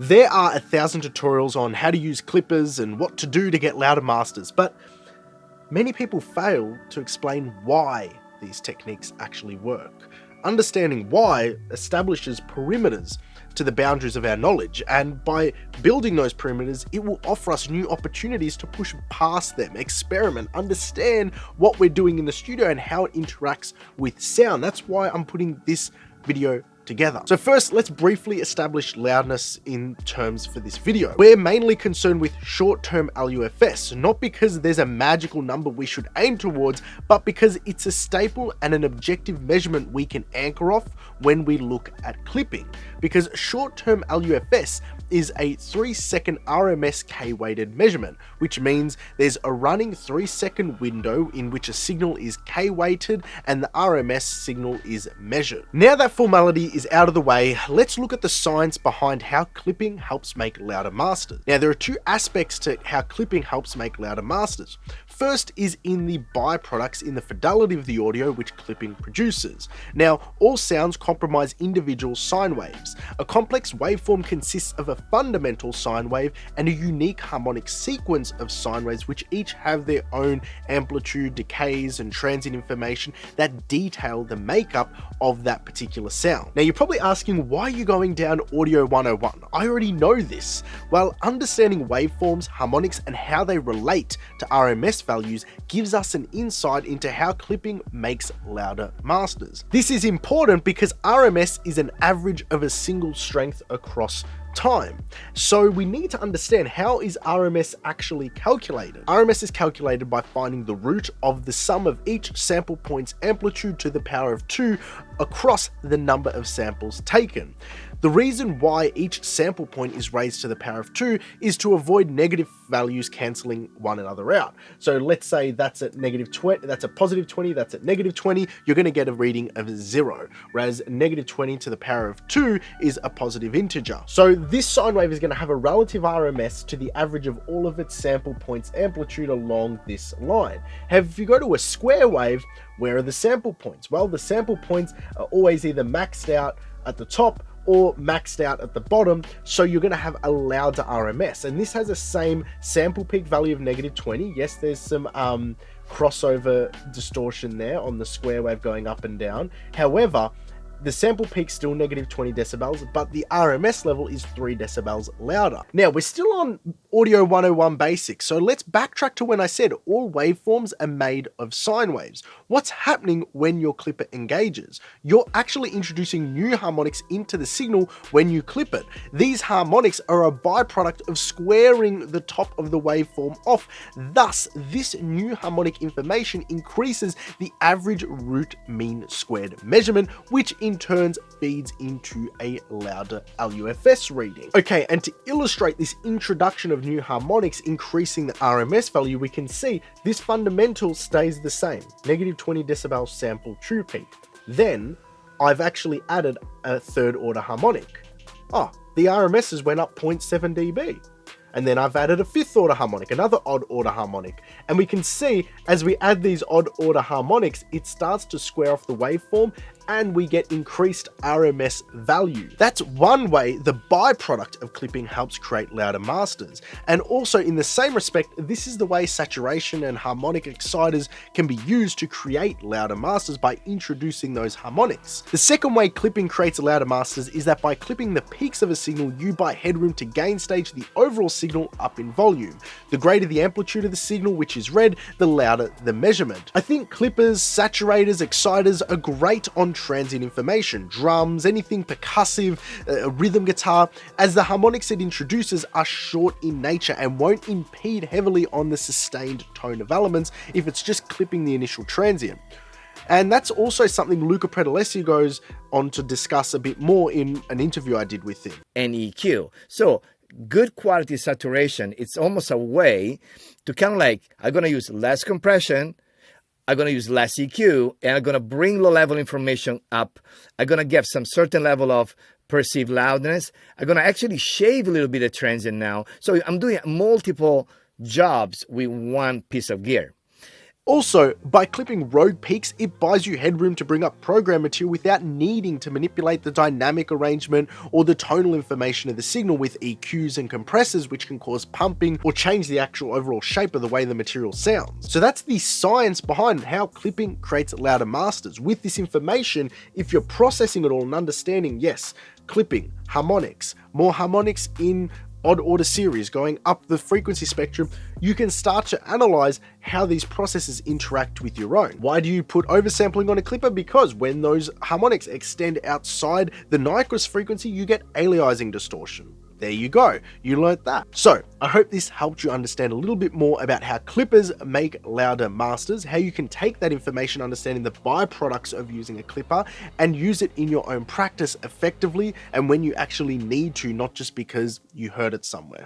There are 1,000 tutorials on how to use clippers and what to do to get louder masters, but many people fail to explain why these techniques actually work. Understanding why establishes perimeters to the boundaries of our knowledge, and by building those perimeters, it will offer us new opportunities to push past them, experiment, understand what we're doing in the studio and how it interacts with sound. That's why I'm putting this video together. So first, let's briefly establish loudness in terms for this video. We're mainly concerned with short-term LUFS, not because there's a magical number we should aim towards, but because it's a staple and an objective measurement we can anchor off when we look at clipping. Because short-term LUFS is a 3-second RMS K-weighted measurement, which means there's a running 3-second window in which a signal is K-weighted and the RMS signal is measured. Now that formality is out of the way, let's look at the science behind how clipping helps make louder masters. Now, there are two aspects to how clipping helps make louder masters. First is in the byproducts in the fidelity of the audio which clipping produces. Now, all sounds comprise individual sine waves. A complex waveform consists of a fundamental sine wave and a unique harmonic sequence of sine waves which each have their own amplitude, decays, and transient information that detail the makeup of that particular sound. Now, you're probably asking, why are you going down Audio 101? I already know this. Well, understanding waveforms, harmonics, and how they relate to RMS values gives us an insight into how clipping makes louder masters. This is important because RMS is an average of a single strength across time. So we need to understand, how is RMS actually calculated? RMS is calculated by finding the root of the sum of each sample point's amplitude to the power of 2 across the number of samples taken. The reason why each sample point is raised to the power of 2 is to avoid negative values cancelling one another out. So let's say that's at -20, that's a positive 20, that's at -20, you're going to get a reading of 0, whereas -20 to the power of 2 is a positive integer. So this sine wave is going to have a relative RMS to the average of all of its sample points amplitude along this line. However, if you go to a square wave, where are the sample points? Well, the sample points are always either maxed out at the top or maxed out at the bottom, so you're going to have a louder RMS. And this has the same sample peak value of -20. Yes, there's some crossover distortion there on the square wave going up and down. However, the sample peak's still -20 decibels, but the RMS level is 3 decibels louder. Now, we're still on Audio 101 basics, so let's backtrack to when I said all waveforms are made of sine waves. What's happening when your clipper engages? You're actually introducing new harmonics into the signal when you clip it. These harmonics are a byproduct of squaring the top of the waveform off. Thus, this new harmonic information increases the average root mean squared measurement, which in turn feeds into a louder LUFS reading. Okay, and to illustrate this introduction of new harmonics increasing the RMS value, we can see this fundamental stays the same, -20 decibel sample true peak. Then I've actually added a third order harmonic. Oh, the RMSs went up 0.7 dB. And then I've added a fifth order harmonic, another odd order harmonic. And we can see as we add these odd order harmonics, it starts to square off the waveform and we get increased RMS value. That's one way the byproduct of clipping helps create louder masters. And also in the same respect, this is the way saturation and harmonic exciters can be used to create louder masters by introducing those harmonics. The second way clipping creates louder masters is that by clipping the peaks of a signal, you buy headroom to gain stage the overall signal up in volume. The greater the amplitude of the signal, which is red, the louder the measurement. I think clippers, saturators, exciters are great on transient information, drums, anything percussive, a rhythm guitar, as the harmonics it introduces are short in nature and won't impede heavily on the sustained tone of elements if it's just clipping the initial transient. And that's also something Luca Predalessi goes on to discuss a bit more in an interview I did with him. And EQ. So good quality saturation, it's almost a way to kind of like, I'm going to use less compression, I'm going to use less EQ, and I'm going to bring low level information up. I'm going to give some certain level of perceived loudness. I'm going to actually shave a little bit of transient now. So I'm doing multiple jobs with one piece of gear. Also, by clipping rogue peaks, it buys you headroom to bring up program material without needing to manipulate the dynamic arrangement or the tonal information of the signal with EQs and compressors, which can cause pumping or change the actual overall shape of the way the material sounds. So that's the science behind how clipping creates louder masters. With this information, if you're processing it all and understanding, yes, clipping, harmonics, more harmonics in odd order series going up the frequency spectrum, you can start to analyze how these processes interact with your own. Why do you put oversampling on a clipper? Because when those harmonics extend outside the Nyquist frequency, you get aliasing distortion. There you go, you learnt that. So I hope this helped you understand a little bit more about how clippers make louder masters, how you can take that information, understanding the byproducts of using a clipper, and use it in your own practice effectively and when you actually need to, not just because you heard it somewhere.